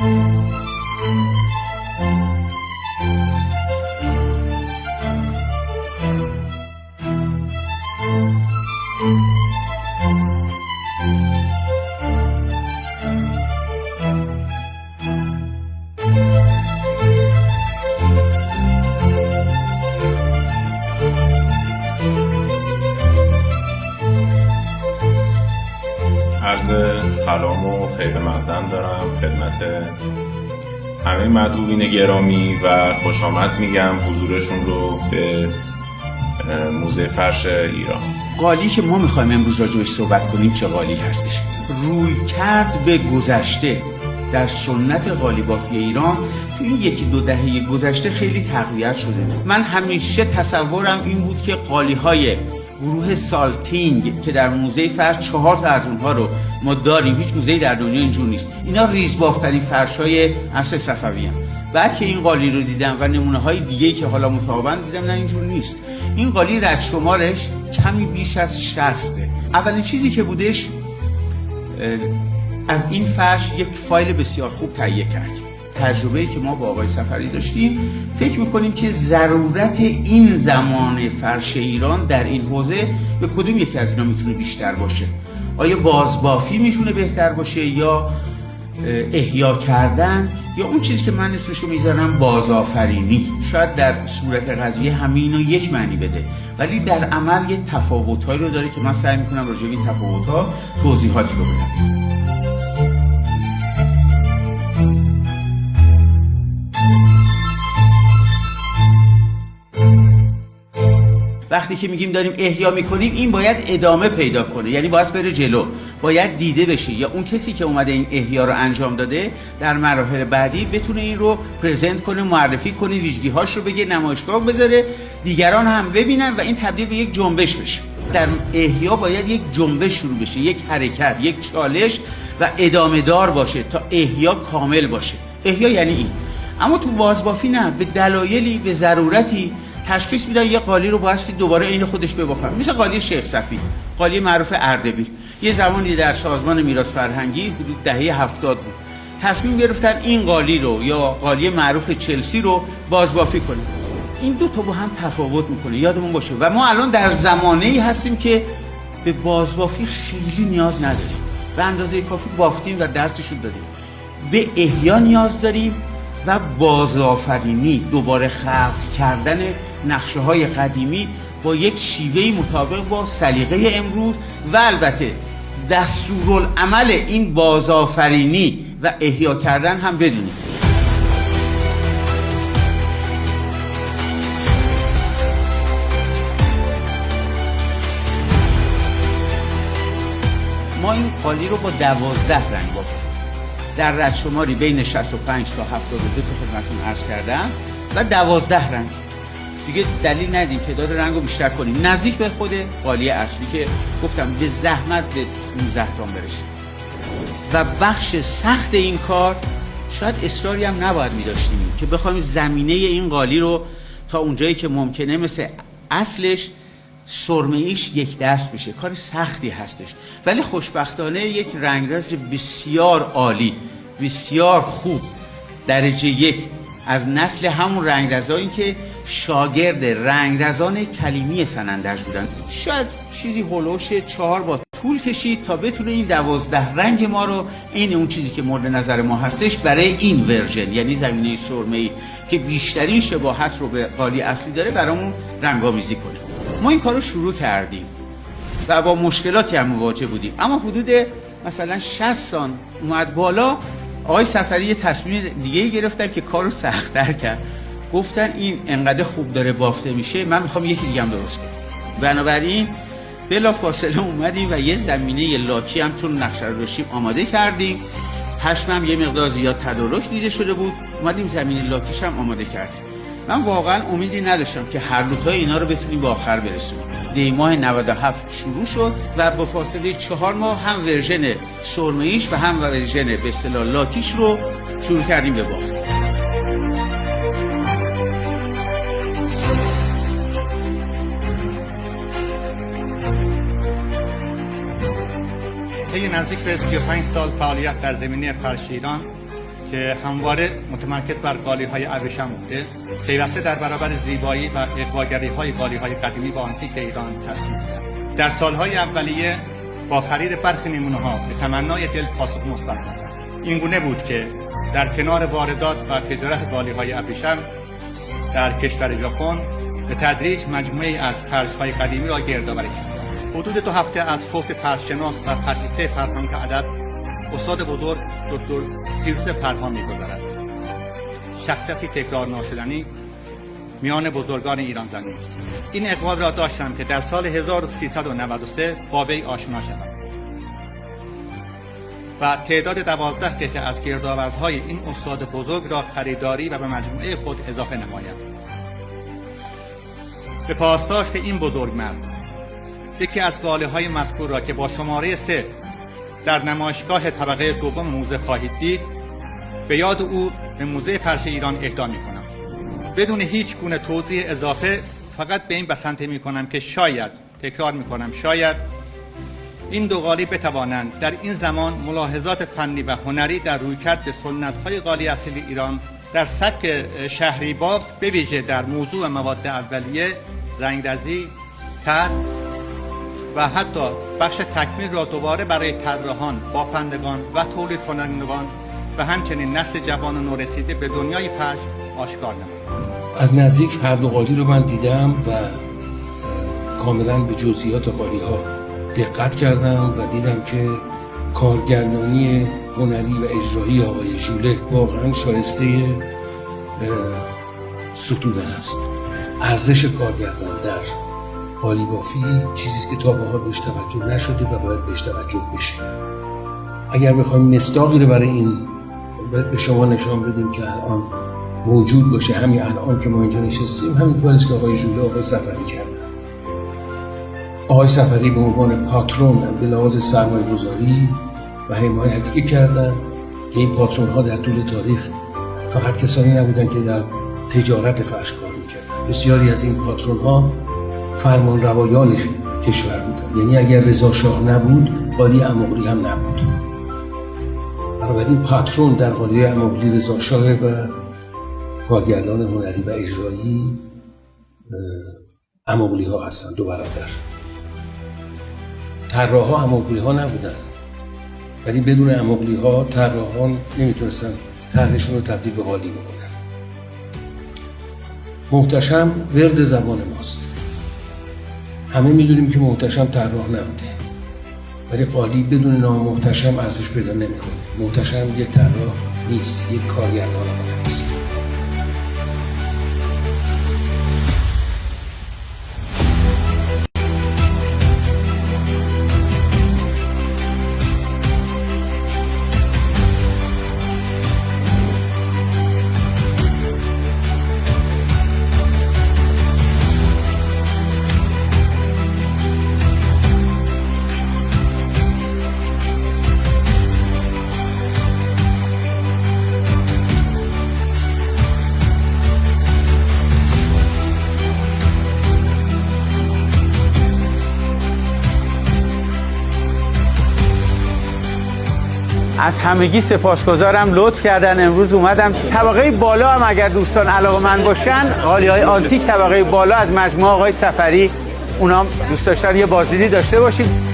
عرض سلام و خیر مقدم دارم خدمت همه مدعوین گرامی و خوش آمد میگم حضورشون رو به موزه فرش ایران. قالی که ما میخوایم امروز راجبش صحبت کنیم چه قالی هستش؟ روی کرد به گذشته در سنت قالی بافی ایران تو این یکی دو دهه گذشته خیلی تقویت شده. من همیشه تصورم این بود که قالی های گروه سالتینگ که در موزه فرش 4 تا از اونها رو ما داریم، هیچ موزه‌ای در دنیا اینجور نیست، اینا ریزبافترین فرش‌های عصر صفوی هستند. بعد که این قالی رو دیدم و نمونه‌های دیگه‌ای که حالا متعاقباً دیدم نه اینجور نیست. این قالی رد شمارش کمی بیش از 60. اولین چیزی که بودش از این فرش یک فایل بسیار خوب تهیه کردیم. تجربه‌ای که ما با آقای صفری داشتیم فکر می‌کنیم که ضرورت این زمان فرش ایران در این حوزه به کدوم یکی از اینا میتونه بیشتر باشه؟ آیا بازبافی میتونه بهتر باشه یا احیا کردن یا اون چیزی که من اسمشو میذارم بازآفرینی؟ شاید در صورت قضیه همین رو یک معنی بده ولی در عمل یه تفاوت‌هایی رو داره که من سعی می‌کنم راجع به این تفاوت‌ها توضیحاتی رو بدم. وقتی که میگیم داریم احیا میکنیم این باید ادامه پیدا کنه، یعنی باید بره جلو، باید دیده بشه یا اون کسی که اومده این احیا رو انجام داده در مراحل بعدی بتونه این رو پرزنت کنه، معرفی کنه، ویژگی‌هاش رو بگه، نمایشگاه بذاره، دیگران هم ببینن و این تبدیل به یک جنبش بشه. در احیا باید یک جنبش شروع بشه، یک حرکت، یک چالش و ادامه دار باشه تا احیا کامل باشه. احیا یعنی این. اما تو بازبافی نه، به دلایلی، به ضرورتی تشخیص میدن یه قالی رو بایستی دوباره عین خودش ببافن. مثل قالی شیخ صفی، قالی معروف اردبیل. یه زمانی در سازمان میراث فرهنگی حدود دهه 70 بود، تصمیم گرفتن این قالی رو یا قالی معروف چلسی رو بازبافی کنن. این دو تا با هم تفاوت میکنه، یادمون باشه. و ما الان در زمانه‌ای هستیم که به بازبافی خیلی نیاز نداریم، به اندازه کافی بافتیم و درسش رو دادیم. به احیا نیاز داریم و بازآفرینی، دوباره خلق کردن نقشه‌های قدیمی با یک شیوهی مطابق با سلیقه امروز و البته دستورالعمل این بازآفرینی و احیا کردن هم بدونیم. ما این قالی رو با 12 رنگ بافتیم در ردشماری بین 65 تا 72 تا خدمتتون عرض کردم و 12 رنگ. دیگه دلیل ندیم تعداد رنگ رو بیشتر کنیم، نزدیک به خود قالی اصلی که گفتم به زحمت به 15 تا برسیم. و بخش سخت این کار شاید اصراری هم نباید می‌داشتیم که بخوایم زمینه این قالی رو تا اونجایی که ممکنه مثل اصلش سرمه‌ایش یک دست بشه. کار سختی هستش ولی خوشبختانه یک رنگرز بسیار عالی، بسیار خوب، درجه 1 از نسل همون رنگرزایی که شاگرد رنگرزان کلیمی سنندج بودن. شاید چیزی هولوش 4 با طول کشید تا بتونه این 12 رنگ ما رو، این اون چیزی که مورد نظر ما هستش برای این ورژن، یعنی زمینه سرمه‌ای که بیشترین شباهت رو به قالی اصلی داره، برامون رنگامیزی کنه. ما این کار رو شروع کردیم و با مشکلاتی هم مواجه بودیم، اما حدود مثلا 60 سان اومد بالا، آقای صفری یه تصمیم دیگه گرفتن که کار رو سخت‌تر کرد. گفتن این انقدر خوب داره بافته میشه، من میخوام یکی دیگه هم درست کنم. بنابراین بلافاصله اومدیم و یه زمینه لاکی هم چون نقشه رو داشتیم آماده کردیم. پشمم یه مقدار زیاد تدارک دیده شده بود، اومدیم زمینه لاکیش هم آماده کردیم. من واقعا امیدی نداشتم که هر دوتای اینا رو بتونیم به آخر برسونیم. دی ماه 97 شروع شد و با فاصله 4 ماه هم ورژن سرمه‌ایش و هم ورژن به اصطلاح لاکیش رو شروع کردیم به بافت. طی نزدیک به 35 سال فعالیت در زمینه فرش ایران که همواره متمرکز بر قالی‌های ابریشم بوده، پیوسته در برابر زیبایی و اغواگری‌های قالی‌های قدیمی و آنتیک ایران تسلیم بودند. در سالهای اولیه با خرید برخی نمونه‌ها به تمنای دل پاسخ مثبت دادند. این گونه بود که در کنار واردات و تجارت قالی‌های ابریشم در کشور ژاپن به تدریج مجموعه‌ای از فرش‌های قدیمی را گردآوری شد. حدود 2 هفته از فوت فرش‌شناس و پردیخته فرهنگ ادب استاد بزرگ دکتر سیروس پرهام می‌گذرد. شخصیتی تکرار ناشدنی میان بزرگان ایران زمین. این اقبال را داشتم که در سال 1393 با وی آشنا شدم و تعداد 12 قطعه از گردآوردهای این استاد بزرگ را خریداری و به مجموعه خود اضافه نمایم. به پاسداشت این بزرگ مرد یکی از قاله‌های مذکور را که با شماره 3 در نمایشگاه طبقه دوم موزه خواهید دید به یاد او به موزه فرش ایران اهدا می‌کنم. بدون هیچ گونه توضیح اضافه فقط به این بسنده می‌کنم که شاید، تکرار می‌کنم شاید، این دو قالی بتوانند در این زمان ملاحظات فنی و هنری در رویکرد به سنت‌های قالی اصیل ایران در سبک شهری بافت به ویژه در موضوع مواد اولیه، رنگرزی، طرح و حتی بخش تکمیل را دوباره برای طراحان، بافندگان و تولید کنندگان و همچنین نسل جوان و نورسیده به دنیای فرش آشکار نمود. از نزدیک هر دو قالی رو من دیدم و کاملا به جزئیات قالی‌ها دقت کردم و دیدم که کارگردانی هنری و اجرایی آقای ژوله واقعا شایسته ستودن است. ارزش کارگردان در قالی بافی چیزی است که تا به حال بهش توجه نشده و باید بهش توجه بشه. اگر بخوایم مصداقی رو برای این به شما نشان بدیم که الان موجود باشه، همین الان که ما اینجا نشستیم، همین کاری است که آقای ژوله آقای صفری کردن. آقای صفری به عنوان پاترون به لحاظ سرمایه‌گذاری و حمایتی که کردن که این پاترون ها در طول تاریخ فقط کسانی نبودن که در تجارت فرش کار میکردن. بسیاری از این پاترون ها فرمان روایان کشور بودن. یعنی اگر رضا شاه نبود قالی اماقلی هم نبود. بنابراین پاترون در قالی اماقلی رضا شاه و کارگردان هنری و اجرایی اماقلی ها هستند، دو برادر. طراحا اماقلی ها نبودن، ولی بدون اماقلی ها طراحان نمیتونستن طرحشون رو تبدیل به قالی بکنن. محتشم ورد زبان ماست. همه میدونیم که محتشم طراح نبوده، ولی قالی بدون نام محتشم ارزش پیدا نمیکنه. محتشم یک طراح نیست، یک کارگردان هنری است. از همگی سپاسگزارم، لطف کردن امروز اومدم. طبقه بالا هم اگر دوستان علاقه‌مند باشن، قالی‌های آنتیک طبقه بالا از مجموعه آقای صفری، اونام دوست داشتن یه بازدیدی داشته باشید.